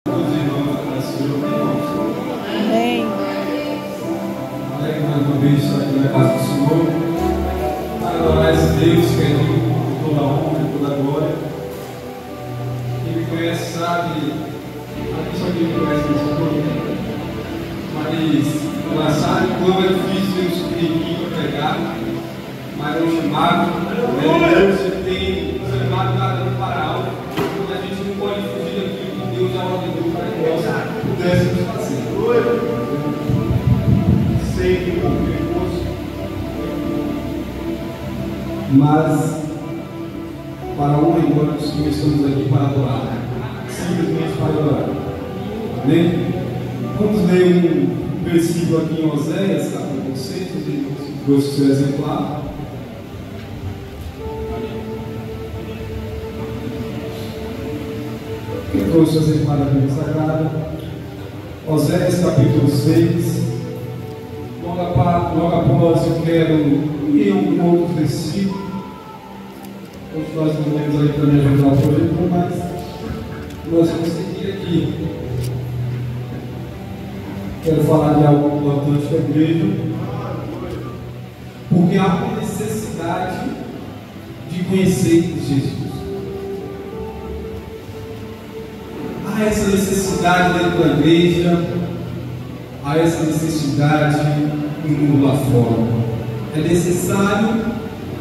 Amém. Alegre mais uma vez estar aqui na casa do Senhor, para adorar esse Deus que é digno de toda a honra e toda a glória. Quem me conhece sabe, aqui só quem me conhece nesse povo, mas ela sabe como é difícil eu subir aqui para pregar, mas é um chamado, Deus tem um chamado cada um para algo, então a gente não pode fugir daquilo que Deus já ordenou para que nós pudéssemos fazer. Sempre com recurso, mas para a honra e glória do Senhor estamos aqui para adorar, simplesmente para adorar. Amém? Vamos ler um versículo aqui em Oséias, capítulo 6, e trouxe o seu exemplar. Quem trouxe o exemplar da Bíblia Sagrada? Oséias, capítulo 6. Logo após eu quero ir a um outro versículo. Todos nós não temos aí para me ajudar o projeto, mas nós vamos seguir aqui. Quero falar de algo importante para a igreja, porque há uma necessidade de conhecer Jesus. Há essa necessidade dentro da igreja, há essa necessidade no mundo lá fora. É necessário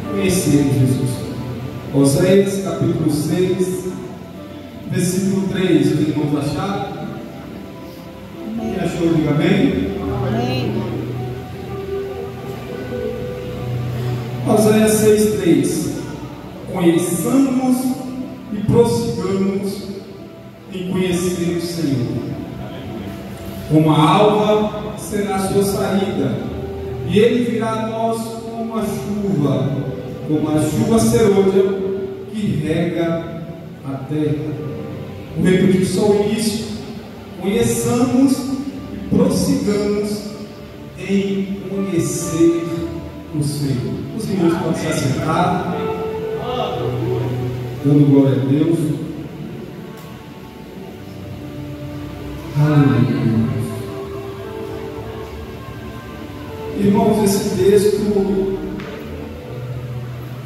conhecer Jesus. Oséias capítulo 6, versículo 3. Os irmãos acharam? Quem achou, diga amém. Amém. Oséias 6:3. Conheçamos e prossigamos em conhecer o Senhor. Como a alva será a sua saída, e ele virá a nós como a chuva serôdia que rega a terra. Vou repetir só o início. Conheçamos e prossigamos em conhecer o Senhor. Os irmãos podem se assentar, dando glória a Deus. Aleluia. Irmãos, esse texto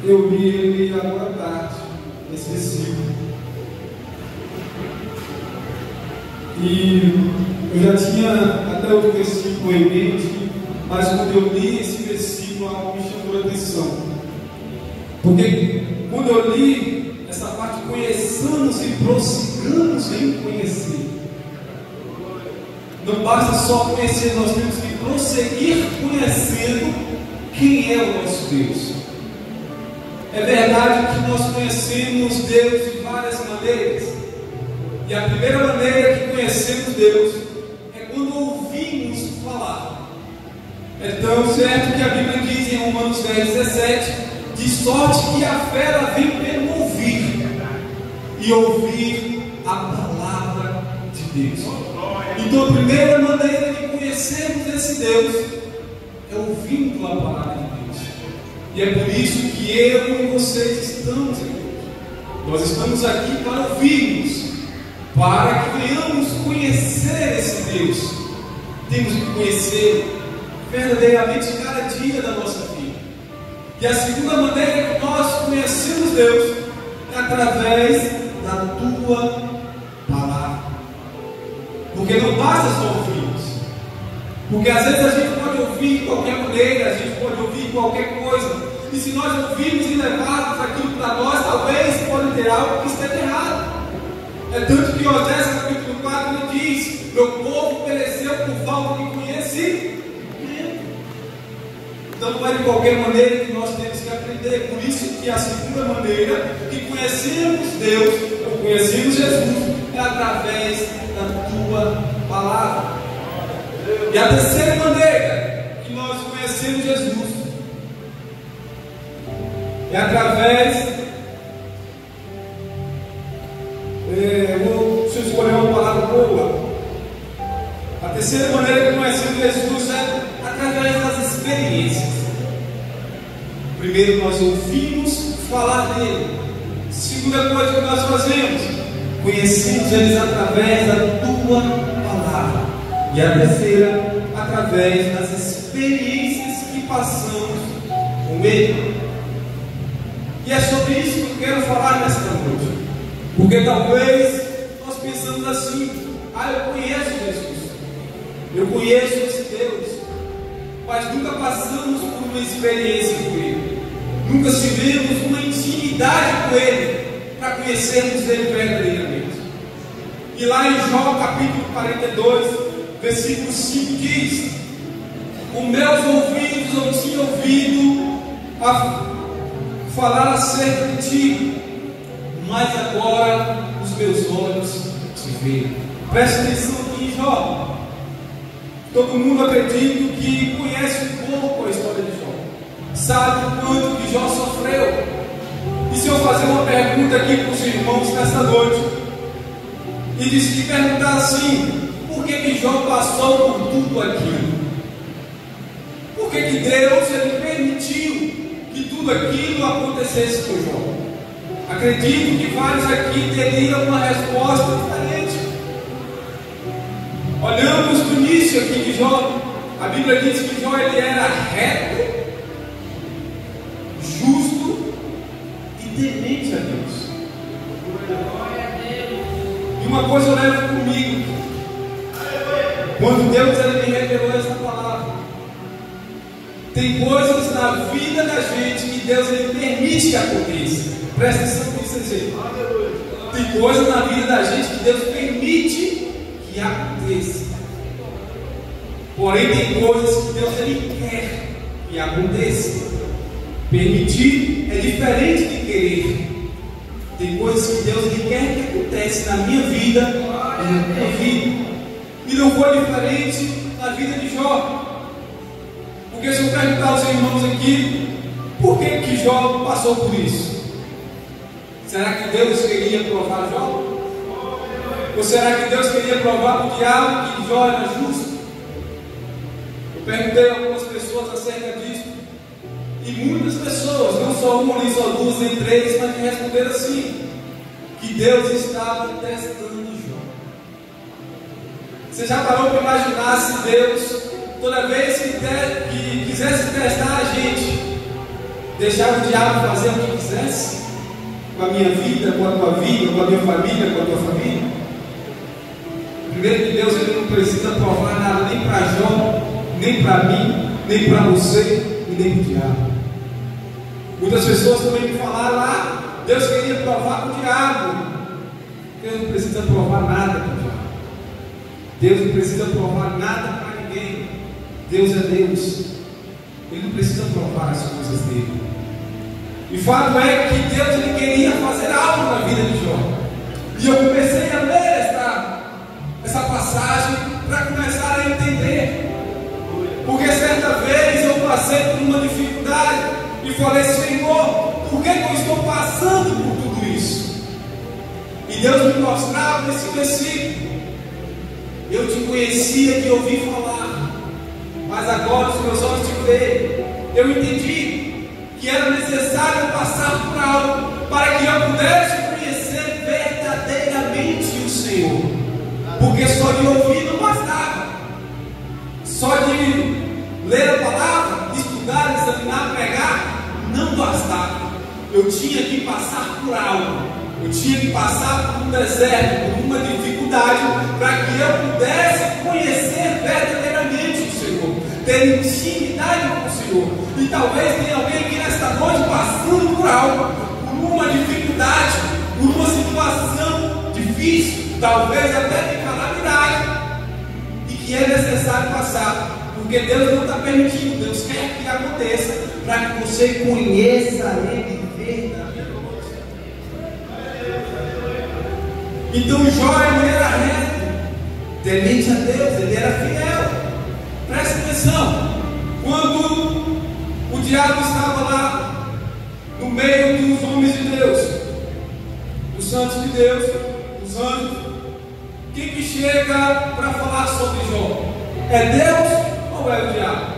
eu li ele agora à tarde, esse versículo. E eu já tinha até outro versículo em mente, mas quando eu li esse versículo, algo me chamou a atenção. Porque quando eu li essa parte, conheçamos e prossigamos em conhecer. Não basta só conhecer, nós temos que prosseguir conhecendo quem é o nosso Deus. É verdade que nós conhecemos Deus de várias maneiras. E a primeira maneira que conhecemos Deus é quando ouvimos falar. É tão certo que a Bíblia diz em Romanos 10:17: de sorte que a fé ela vem pelo ouvir, e ouvir a palavra de Deus. Então a primeira maneira de conhecermos esse Deus é ouvindo a palavra de Deus. E é por isso que eu e vocês estamos aqui. Nós estamos aqui para ouvirmos, para que venhamos conhecer esse Deus. Temos que conhecer verdadeiramente cada dia da nossa vida. E a segunda maneira que nós conhecemos Deus é através da tua palavra. Porque não basta só ouvirmos. Porque às vezes a gente pode ouvir de qualquer maneira, a gente pode ouvir qualquer coisa. E se nós ouvirmos e levarmos aquilo para nós, talvez pode ter algo que esteja errado. É tanto que Oséias capítulo 4 ele diz: meu povo pereceu por falta de conhecimento. Então não é de qualquer maneira que nós temos que aprender. Por isso que a segunda maneira que conhecemos Deus, ou conhecemos Jesus, é através da tua palavra. E a terceira maneira que nós conhecemos Jesus é através. Se eu escolher uma palavra boa, a terceira maneira que conhecemos Jesus é através das experiências. Primeiro nós ouvimos falar dele. Segunda coisa que nós fazemos, conhecemos eles através da tua palavra. E a terceira, através das experiências que passamos com ele. E é sobre isso que eu quero falar nesta noite. Porque talvez nós pensamos assim: eu conheço Jesus, eu conheço esse Deus, mas nunca passamos por uma experiência com Ele, nunca tivemos uma intimidade com Ele, para conhecermos Ele verdadeiramente. E lá em Jó capítulo 42, versículo 5 diz: com meus ouvidos eu tinha ouvido falar acerca de ti, mas agora os meus olhos te veem. Preste atenção aqui em Jó. Todo mundo, acredito, que conhece um pouco a história de Jó, sabe o quanto que Jó sofreu. E se eu fazer uma pergunta aqui para os irmãos nesta noite, e se perguntar assim: por que Jó passou por tudo aquilo? Por que Deus ele permitiu que tudo aquilo acontecesse com Jó? Acredito que vários aqui teriam uma resposta diferente. Olhamos no início aqui de Jó, a Bíblia diz que Jó ele era reto, justo e temente a Deus. E uma coisa eu levo comigo, quando Deus ele me revelou essa palavra, tem coisas na vida da gente que Deus ele permite que aconteça. Presta atenção nisso, gente. Tem coisas na vida da gente que Deus permite que aconteça. Porém, tem coisas que Deus ele quer que aconteça. Permitir é diferente de querer. Tem coisas que Deus ele quer que aconteça na minha vida e na tua vida. E não foi diferente na vida de Jó. Porque se eu perguntar aos irmãos aqui, por que Jó passou por isso? Será que Deus queria provar Jó? Ou será que Deus queria provar para o diabo que Jó era justo? Eu perguntei a algumas pessoas acerca disso, e muitas pessoas, não só uma, nem só duas, nem três, mas me responderam assim: que Deus estava testando Jó. Você já parou para imaginar se Deus, toda vez que quisesse testar a gente, deixava o diabo fazer o que quisesse? Com a minha vida, com a tua vida, com a minha família, com a tua família? Primeiro que Deus ele não precisa provar nada, nem para Jó, nem para mim, nem para você e nem para o diabo. Muitas pessoas também me falaram: Deus queria provar para o diabo. Deus não precisa provar nada para o diabo. Deus não precisa provar nada para ninguém. Deus é Deus. Ele não precisa provar as coisas dele. E o fato é que Deus ele queria fazer algo na vida de Jó. E eu comecei a ler essa passagem para começar a entender. Porque certa vez eu passei por uma dificuldade e falei: Senhor, por que eu estou passando por tudo isso? E Deus me mostrava nesse versículo: eu te conhecia de ouvir falar, mas agora os meus olhos te veem. Eu entendi que era necessário passar por algo para que eu pudesse conhecer verdadeiramente o Senhor. Porque só de ouvir não bastava, só de ler a palavra, estudar, examinar, pregar, não bastava. Eu tinha que passar por algo, eu tinha que passar por um deserto, por uma dificuldade, para que eu pudesse conhecer verdadeiramente o Senhor, ter intimidade com o Senhor. E talvez tenha alguém aqui nesta noite passando por algo, por uma dificuldade, por uma situação difícil, talvez até de calamidade, e que é necessário passar, porque Deus não está permitindo, Deus quer que aconteça, para que você conheça Ele verdadeiramente. Então Jó ele era reto, temente a Deus, ele era fiel. Presta atenção, quando o diabo estava lá no meio dos homens de Deus, dos santos de Deus, dos anjos, quem que chega para falar sobre Jó? É Deus ou é o diabo?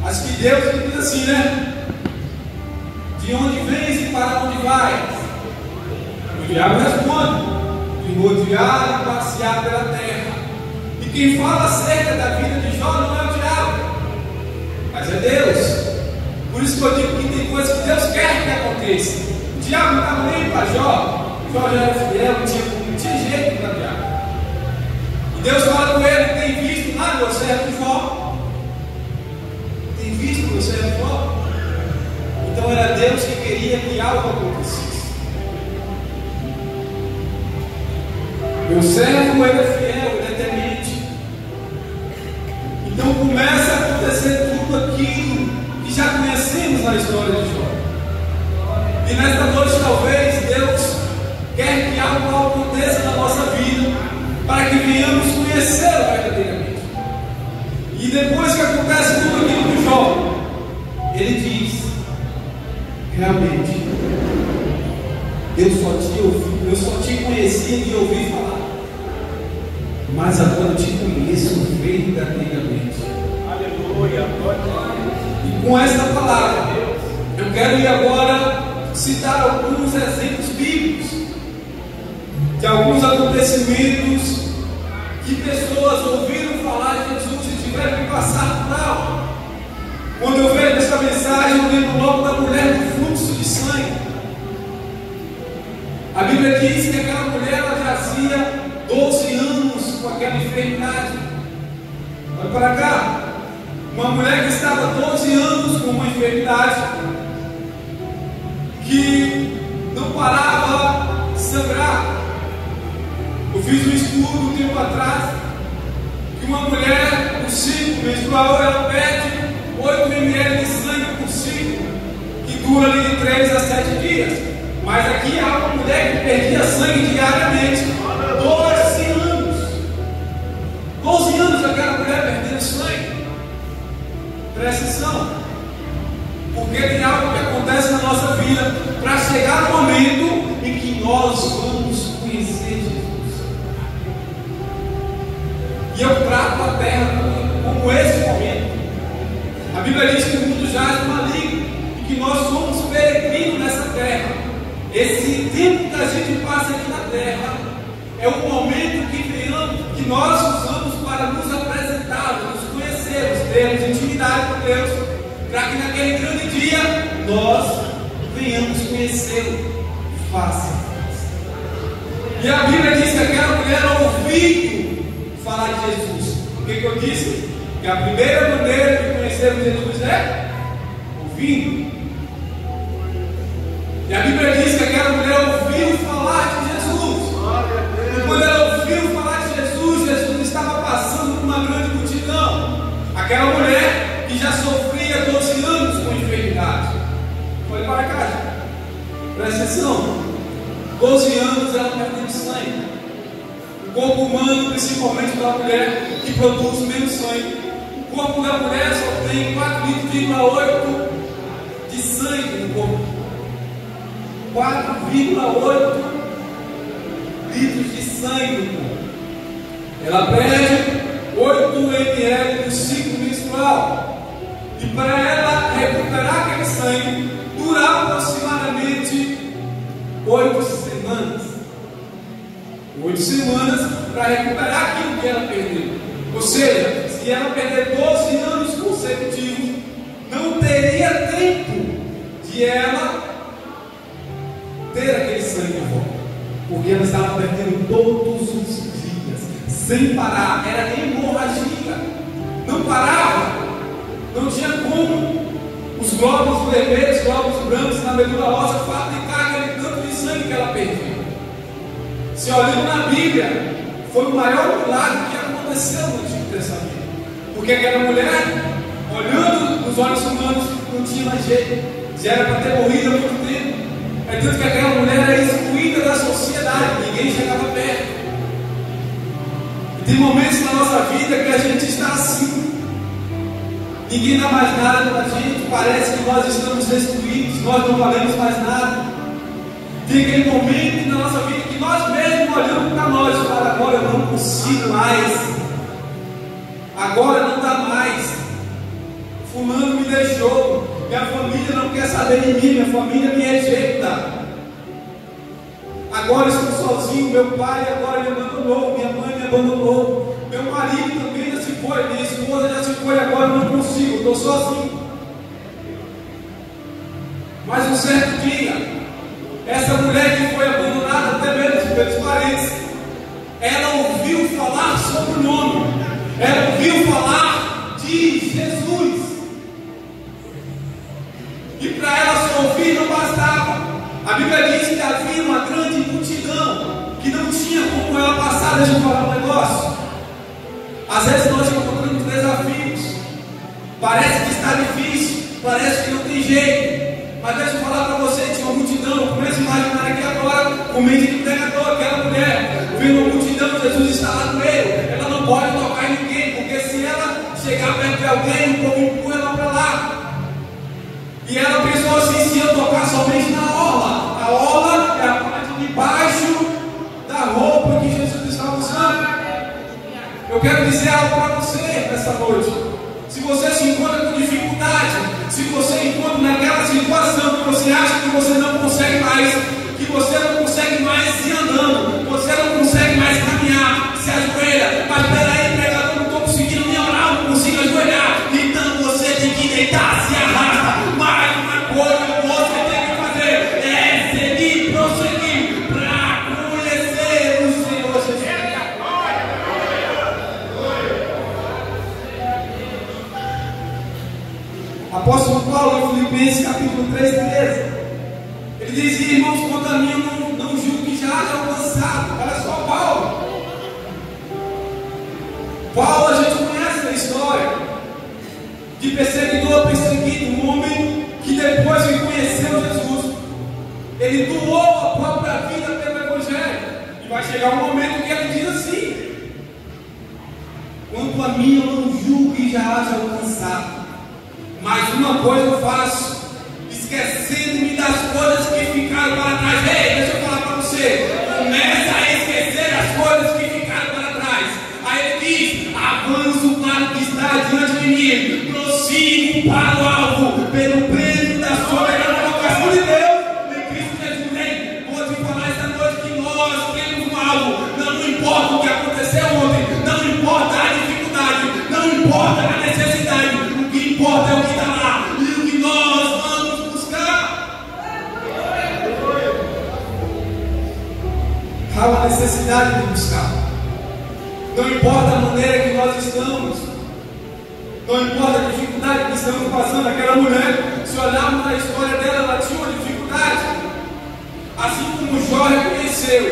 Acho que Deus ele diz assim, né? De onde vens e para onde vais? O diabo responde: de rodear e passear pela terra. E quem fala acerca da vida de Jó não é o diabo, mas é Deus. Por isso que eu digo que tem coisas que Deus quer que aconteça. O diabo não estava nem para Jó. Jó já era fiel, não tinha jeito para o diabo. E Deus fala com ele: tem visto lá meu servo Jó? Tem visto meu servo Jó? Então era Deus que queria que algo acontecesse. Meu servo, ele é fiel, ele é temente. Então começa a acontecer tudo aquilo que já conhecemos na história de Jó. E nesta noite talvez Deus quer que algo aconteça na nossa vida, para que venhamos conhecê-lo verdadeiramente. E depois que acontece tudo aquilo com Jó, ele diz: realmente, eu só te conhecia de ouvir falar, mas agora eu te conheço verdadeiramente. Aleluia. E com esta palavra, eu quero ir agora citar alguns exemplos bíblicos de alguns acontecimentos que pessoas ouviram falar de Jesus e tiveram que passar por algo. Quando eu vejo essa mensagem, eu lembro logo da mulher do fluxo de sangue. A Bíblia diz que aquela mulher ela jazia 12 anos com aquela enfermidade. Olha para cá. Uma mulher que estava 12 anos com uma enfermidade, que não parava de sangrar. Eu fiz um estudo um tempo atrás, que uma mulher no ciclo menstrual, ela perde 8 ml de sangue por ciclo, que dura ali de 3 a 7 dias. Mas aqui há uma mulher que perdia sangue diariamente, 12 anos. 12 anos aquela mulher perdendo sangue. Presta atenção, porque tem algo que acontece na nossa vida para chegar no momento em que nós vamos conhecer Jesus. E eu trato a terra como esse momento. A Bíblia diz que o mundo jaz no maligno e que nós somos peregrinos nessa terra. Esse tempo que a gente passa aqui na terra é um momento que nós usamos para nos apresentar, nos conhecermos, termos intimidade com Deus, para que naquele grande dia nós venhamos conhecê-lo face a face. E a Bíblia diz que aquela mulher ouviu falar de Jesus. O que eu disse? Que a primeira maneira de conhecermos Jesus é ouvindo. E a Bíblia diz que aquela mulher ouviu falar de Jesus. E quando ela ouviu falar de Jesus, Jesus estava passando por uma grande multidão. Aquela mulher que já sofria 12 anos com enfermidade. Olha para cá, gente. Presta atenção. 12 anos ela perdendo sangue. O corpo humano, principalmente da mulher, que produz menos sangue. O corpo da mulher só tem 4,8 litros de sangue no corpo. 4,8 litros de sangue no corpo. Ela perde 8 ml do ciclo menstrual. E para ela recuperar aquele sangue, dura aproximadamente 8 semanas. 8 semanas para recuperar aquilo que ela perdeu. Ou seja, se ela perder 12 anos consecutivos, não teria tempo de ela ter aquele sangue de volta, porque ela estava perdendo todos os dias, sem parar. Era hemorragia, não parava, não tinha como os glóbulos vermelhos, glóbulos brancos na medula óssea fabricar aquele tanto de sangue que ela perdia. Se olhando na Bíblia, foi o maior milagre que aconteceu no Antigo Testamento, porque aquela mulher, olhando nos olhos humanos, não tinha mais jeito, já era para ter morrido há muito tempo. É tanto que aquela mulher era excluída da sociedade, ninguém chegava perto. E tem momentos na nossa vida que a gente está assim, ninguém dá mais nada para a gente, parece que nós estamos excluídos, nós não valemos mais nada. Tem aquele momento na nossa vida que nós mesmos olhamos para nós e falamos: agora eu não consigo mais, agora não dá mais, fulano me deixou, minha família não quer saber de mim, minha família me rejeita. Agora estou sozinho, meu pai agora me abandonou, minha mãe me abandonou, meu marido também já se foi, minha esposa já se foi, agora eu não consigo, estou sozinho. Mas um certo dia, essa mulher que foi abandonada até mesmo pelos parentes, ela ouviu falar sobre o nome, ela ouviu falar de Jesus, e para ela só ouvir não bastava. A Bíblia diz que havia uma grande multidão que não tinha como ela passar. Deixa eu falar um negócio. Às vezes nós encontramos desafios, parece que está difícil, parece que não tem jeito, mas deixa eu falar para você, tinha uma multidão. Comece a imaginar aqui agora o mente do pregador, aquela mulher vendo uma multidão, Jesus está lá no meio, ela não pode tocar em ninguém, porque se ela chegar perto de alguém, o povo empurra ela para lá. E ela pensou assim: se eu tocar somente na orla, a orla é a parte de baixo da roupa que Jesus estava usando. Eu quero dizer algo para você nessa noite. Se você se encontra com dificuldade, se você encontra naquela situação que você acha que você não consegue mais, que você não consegue mais ir andando, você não consegue mais caminhar, se ajoelha, mas peraí, pregador, não estou conseguindo nem orar, não consigo ajoelhar, então você tem que deitar, se arrasta. Mais uma coisa que você tem que fazer é seguir, prosseguir, para conhecer o Senhor Jesus. Apóstolo Paulo, em Filipenses capítulo 3, 13, ele diz: irmãos, quanto a mim, eu não julgo que já haja alcançado. Olha só, Paulo, a gente conhece a história de perseguidor perseguido, um homem que depois que conheceu Jesus, ele doou a própria vida pelo Evangelho. E vai chegar um momento que ele diz assim: quanto a mim, eu não julgo que já haja alcançado, mas uma coisa eu faço, esquecendo-me das coisas que ficaram para trás. Ei, deixa eu falar para você, começa a esquecer as coisas que ficaram para trás. Aí ele diz: avanço para o que está diante de mim, prossigo para o alvo, pelo prêmio da soberana vocação de Deus em Cristo Jesus. Vou te falar esta noite que nós temos um alvo. Não importa o que aconteceu ontem, não importa a dificuldade, não importa a necessidade, o que importa é o que está lá e o que nós vamos buscar. Há uma necessidade de buscar. Não importa a maneira que nós estamos, não importa a dificuldade que estamos passando. Aquela mulher, se olharmos na história dela, ela tinha uma dificuldade. Assim como Jó reconheceu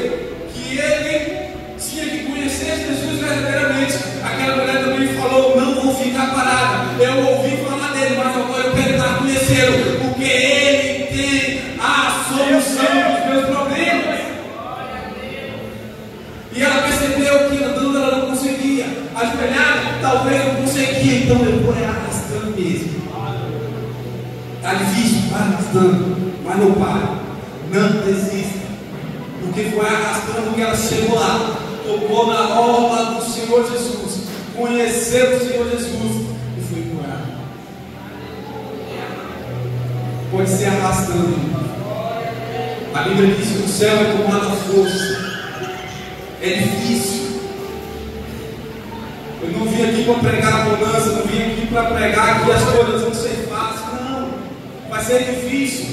que ele tinha que conhecer Jesus verdadeiramente, aquela mulher também falou: não vou ficar parada, eu ouvi falar dele, mas agora eu quero estar conhecendo, porque ele tem a solução dos meus problemas. E ela percebeu que andando ela não conseguia, ajoelhada talvez não conseguia, então eu vou arrastando mesmo. Está difícil, vai arrastando, mas não para, não desista, porque foi arrastando que ela chegou lá, tocou na orla do Senhor Jesus, conheceu o Senhor Jesus e foi curado. Pode ser arrastando. A Bíblia diz que o céu é tomado à força. É difícil. Eu não vim aqui para pregar bonança, não vim aqui para pregar que as coisas vão ser fáceis. Não, vai ser difícil.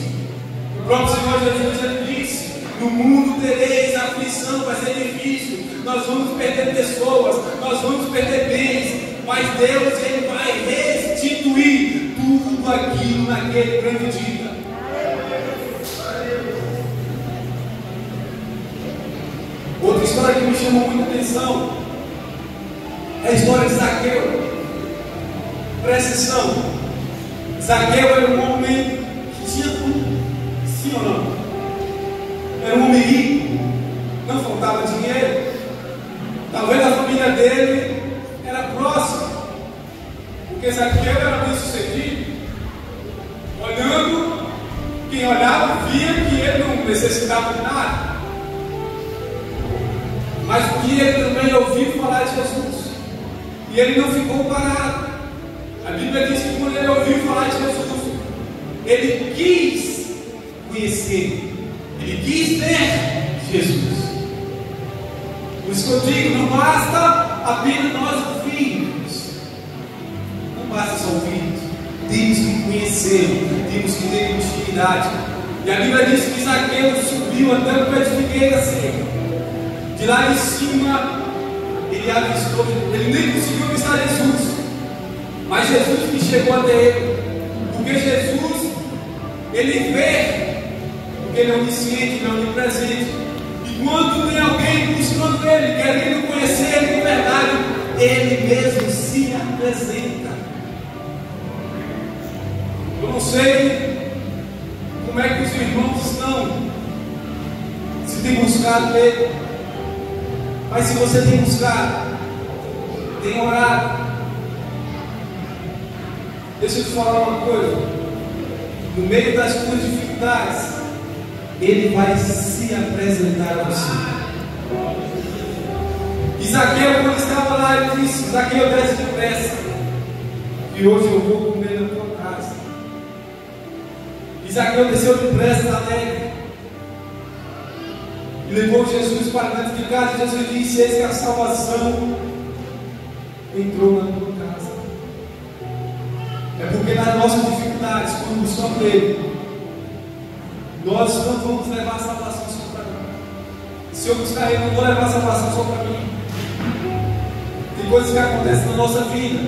O próprio Senhor Jesus já disse: no mundo tereis aflição, vai ser difícil. Nós vamos perder pessoas, nós vamos perder bens, mas Deus, Ele vai restituir tudo aquilo naquele grande dia. Outra história que me chamou muita atenção é a história de Zaqueu. Presta atenção. Zaqueu era um homem que tinha tudo, sim ou não? Era um homem rico, não faltava dinheiro. Talvez a família dele era próxima, porque Zaqueu era bem sucedido. Olhando, quem olhava via que ele não necessitava de nada. Mas um dia ele também ouviu falar de Jesus, e ele não ficou parado. A Bíblia diz que quando ele ouviu falar de Jesus, ele quis conhecer, ele quis ver Jesus. Por isso que eu digo, não basta apenas nós ouvirmos. Não basta só ouvir. Temos que conhecer, temos que ter intimidade. E a Bíblia diz que Zaqueu subiu até o pé de figueira seca. De lá de cima, ele avistou, ele nem conseguiu avistar Jesus. Mas Jesus que chegou até ele. Porque Jesus, ele vê, porque ele é onisciente, ele é onipresente. E quando tem alguém buscando ele, querendo conhecer ele de verdade, ele mesmo se apresenta. Eu não sei como é que os irmãos estão, se tem buscado ele, mas se você tem buscado, tem orado, deixa eu te falar uma coisa, no meio das tuas dificuldades, ele vai se apresentar a você. E Zaqueu, quando estava lá, ele disse: Zaqueu, desce depressa, e hoje eu vou comer na tua casa. E Zaqueu desceu depressa, alegre, e levou Jesus para dentro de casa. E Jesus disse: eis que a salvação entrou na tua casa. É porque nas nossas dificuldades, quando buscamos Ele, nós não vamos levar a salvação só para mim. Se eu buscar Ele, não vou levar a salvação só para mim. Tem coisas que acontecem na nossa vida,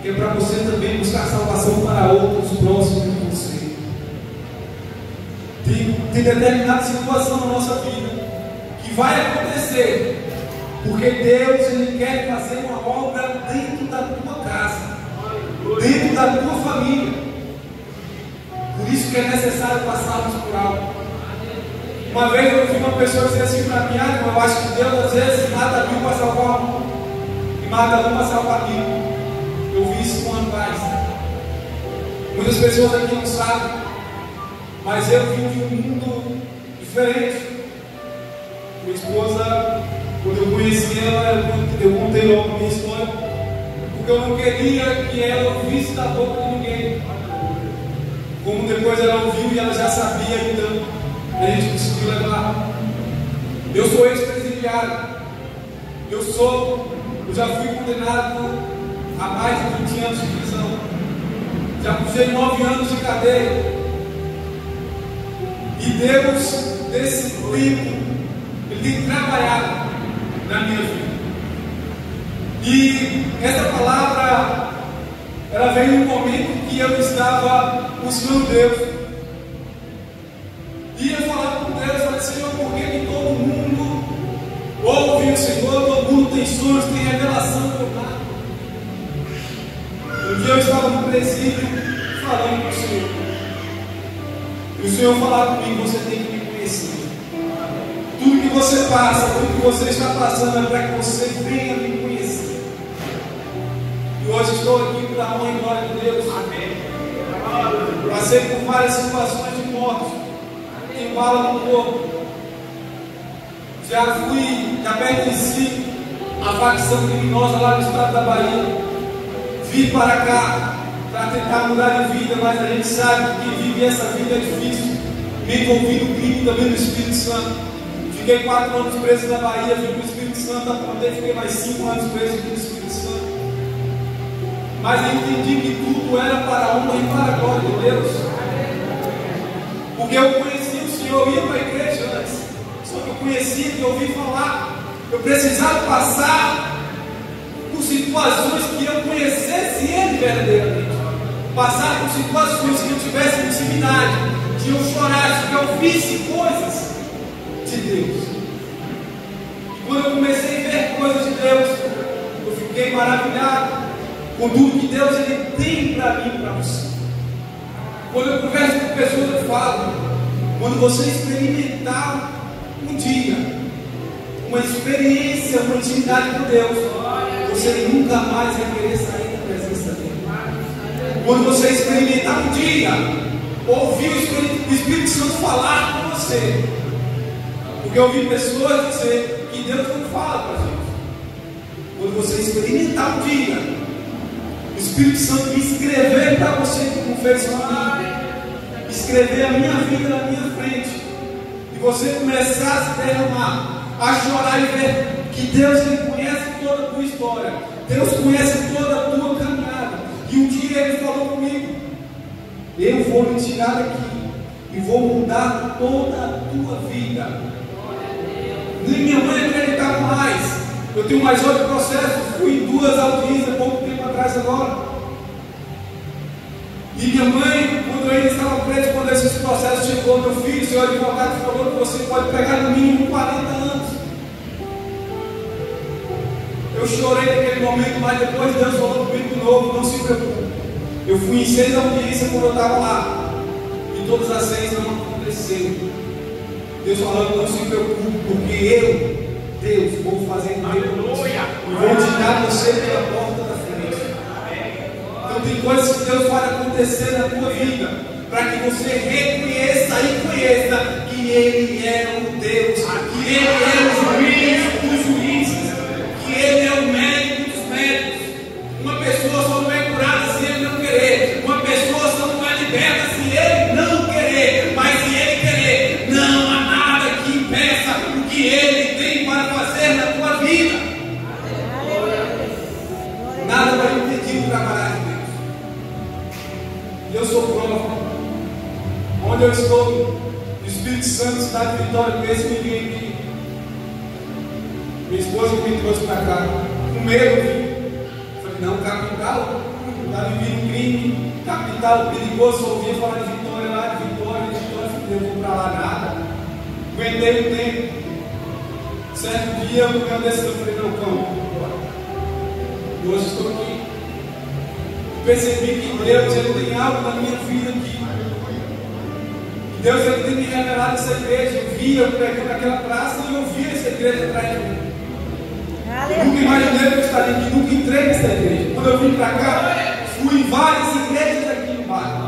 que é para você também buscar salvação para outros próximos de você. Tem determinada situação na nossa vida que vai acontecer, porque Deus, Ele quer fazer uma obra dentro da tua casa, dentro da tua família. Por isso que é necessário passarmos por algo. Uma vez eu ouvi uma pessoa dizer assim para mim: eu acho que Deus às vezes mata mil para salvar um, e mata um para salvar mil. Eu vi isso com um rapaz. Muitas pessoas aqui não sabem, mas eu vim de um mundo diferente. Minha esposa, quando eu conheci ela, eu contei logo a minha história, porque eu não queria que ela ouvisse da boca de ninguém. Como depois ela ouviu e ela já sabia, então a gente conseguiu levar. Eu sou ex-presidiário. Eu já fui condenado a mais de 20 anos de prisão. Já puxei 9 anos de cadeia. E Deus, desse tempo, Ele tem trabalhado na minha vida. E essa palavra, ela veio num momento que eu estava buscando Deus. E eu falava com Deus, eu falei: Senhor, por que todo mundo ouve o Senhor, todo mundo tem sonhos, tem revelação do nada? Um dia eu estava no presídio falando com o Senhor. E o Senhor falava comigo: você tem que me conhecer. Tudo que você passa, tudo que você está passando é para que você venha me conhecer. E hoje estou aqui para a honra e glória de Deus. Amém. Passei por várias situações de morte, tem bala no corpo. Já pertenci à facção criminosa lá no estado da Bahia. Vim para cá para tentar mudar de vida, mas a gente sabe que viver essa vida é difícil. Me envolvi no crime também no Espírito Santo. Fiquei 4 anos preso na Bahia, vim para o Espírito Santo, apontei, fiquei mais 5 anos preso aqui no Espírito Santo. Mas eu entendi que tudo era para a honra e para a glória de Deus. Porque eu conhecia o Senhor, eu ia para a igreja antes. Só que eu conhecia, que eu ouvi falar. Eu precisava passar por situações que eu conhecesse Ele verdadeiramente. Passar por situações que eu tivesse intimidade, que eu chorasse, que eu visse coisas de Deus. E quando eu comecei a ver coisas de Deus, eu fiquei maravilhado com tudo que Deus Ele tem para mim e para você. Quando eu converso com pessoas, eu falo: quando você experimentar um dia uma experiência, uma intimidade com Deus, você nunca mais vai querer sair da presença dele. Quando você experimentar um dia ouvir o Espírito Santo falar com você, porque eu ouvi pessoas dizer que Deus não fala para a gente. Quando você experimentar um dia o Espírito Santo me escrever para você, como fez comigo, escrever a minha vida na minha frente, e e você começar a se derramar, a chorar e ver que Deus, Ele conhece toda a tua história, Deus conhece toda a tua caminhada, e um dia Ele falou comigo: eu vou me tirar daqui e vou mudar toda a tua vida. Nem minha mãe acreditava mais. Eu tenho mais outro processo, fui em 2 audiências há pouco tempo atrás agora. E minha mãe, quando eu ainda estava preso, quando esse processo chegou, meu filho, o senhor advogado falou que você pode pegar no mínimo 40 anos. Eu chorei naquele momento, mas depois Deus falou comigo de novo: não se preocupe. Eu fui em 6 audiências quando eu estava lá, e todas as 6 não aconteceram. Deus falando: não se preocupe, porque eu, Deus, vou fazer meio e vou tirar você pela porta da frente. Então tem coisas que Deus vai acontecer na tua vida, para que você reconheça e conheça que Ele é o Deus, que Ele é o juiz dos juízes, que Ele é o médico dos médicos. Uma pessoa só não é curada se Ele não querer, uma pessoa só não é liberta se Ele não querer, mas se Ele querer, não há nada que impeça o que Ele tem para fazer na tua vida. Nada vai impedir o trabalhar de Deus. E eu sou prova. Onde eu estou, o Espírito Santo, cidade de Vitória, esse me veio aqui. Minha esposa me trouxe para cá, com medo. Falei: não, capital, está vivendo um crime, capital perigoso. Eu ouvia falar de Vitória lá, de Vitória. Falei: eu vou para lá nada. Aguentei um tempo. Certo dia, eu me desse, eu falei: não, vamos. E hoje estou aqui. Percebi que Deus, Ele tem algo na minha vida aqui. E Deus, Ele tem me revelado essa igreja. Eu via, eu pregando naquela praça e eu via essa igreja atrás de mim. Eu nunca imaginei que eu estaria aqui, nunca entrei nessa igreja. Quando eu vim para cá, fui em várias igrejas aqui no bairro,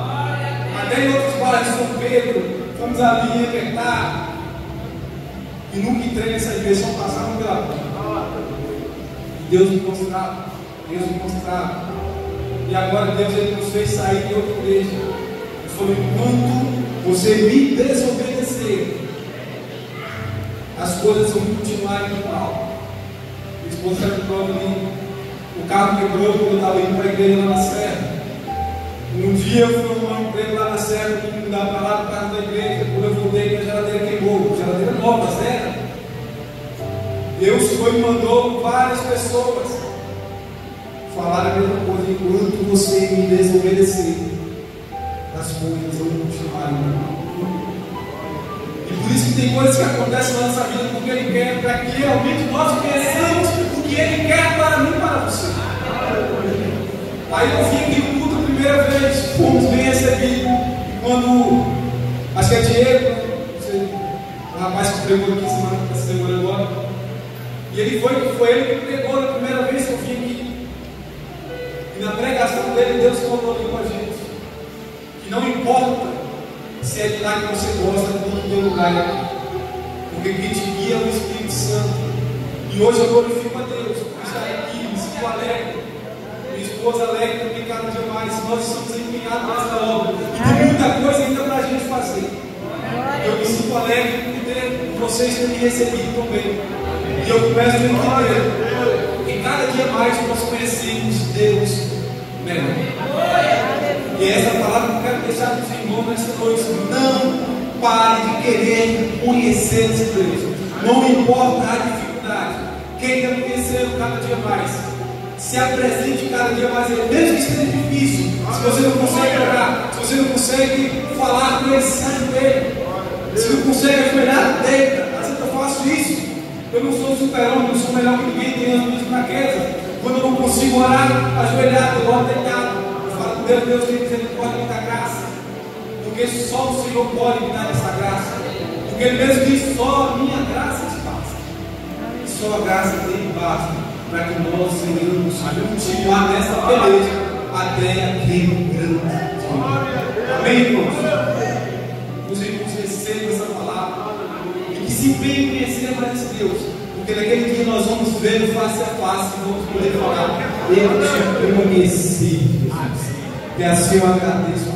até em outros bairros de São Pedro, fomos ali em Ebertar, e nunca entrei nessa igreja, só passava pela porta. E Deus me mostrava, Deus me mostrava. E agora Deus, Ele nos fez sair de outra igreja. Ele falou: enquanto você me desobedecer, as coisas vão continuar igual. Minha esposa está prova ali. O carro quebrou quando eu estava indo para a igreja lá na Serra. Um dia eu fui arrumar um emprego lá na Serra, que me dava para lá do carro da igreja. Quando eu voltei, a geladeira queimou, a geladeira nova, da Serra. Deus foi e mandou várias pessoas falar a mesma coisa: enquanto você me desobedecer, as coisas vão continuar igual. E por isso que tem coisas que acontecem na nossa vida porque Ele quer, para que realmente nós conheçamos o que Ele quer para mim e para você. Aí eu vim aqui no culto a primeira vez, fomos bem recebidos. E quando, acho que é Diego, o rapaz que pregou aqui essa semana agora, e ele foi ele que pregou na primeira vez que eu vim aqui. E na pregação dele, Deus falou ali com a gente que não importa se é de lá que você gosta, do teu lugar aqui, porque quem te guia é o Espírito Santo. E hoje eu glorifico a Deus por estar aqui, me sinto alegre, minha esposa alegre também cada dia mais. Nós estamos empenhados nessa obra e tem muita coisa ainda para a gente fazer. Eu me sinto alegre por ter vocês terem me recebido também. E eu começo a entender que cada dia mais nós conhecemos Deus melhor. E essa palavra que eu quero deixar para os irmãos nesta noite: não pare de querer conhecer esse Deus. Não importa a dificuldade, queira conhecê-lo cada dia mais. Se apresente cada dia mais, mesmo que seja difícil. Se você não consegue orar, se você não consegue falar com Ele, sai dele. Se não consegue ajoelhar, deita. Assim que eu faço isso. Eu não sou super-homem, não sou melhor que ninguém, tenho as minhas fraquezas. Quando eu não consigo orar, ajoelhado, eu oro deitado. Deus tem misericórdia e muita graça, porque só o Senhor pode me dar essa graça, porque Ele mesmo diz: só a minha graça te basta, e só a graça dele basta para que nós venhamos continuar nessa peleja até aquele grande dia. Amém, irmãos? Os irmãos recebam essa palavra e que se empenhem em conhecer mais esse Deus, porque naquele dia nós vamos ver face a face e vamos poder falar: eu te conheci, Jesus. E assim eu agradeço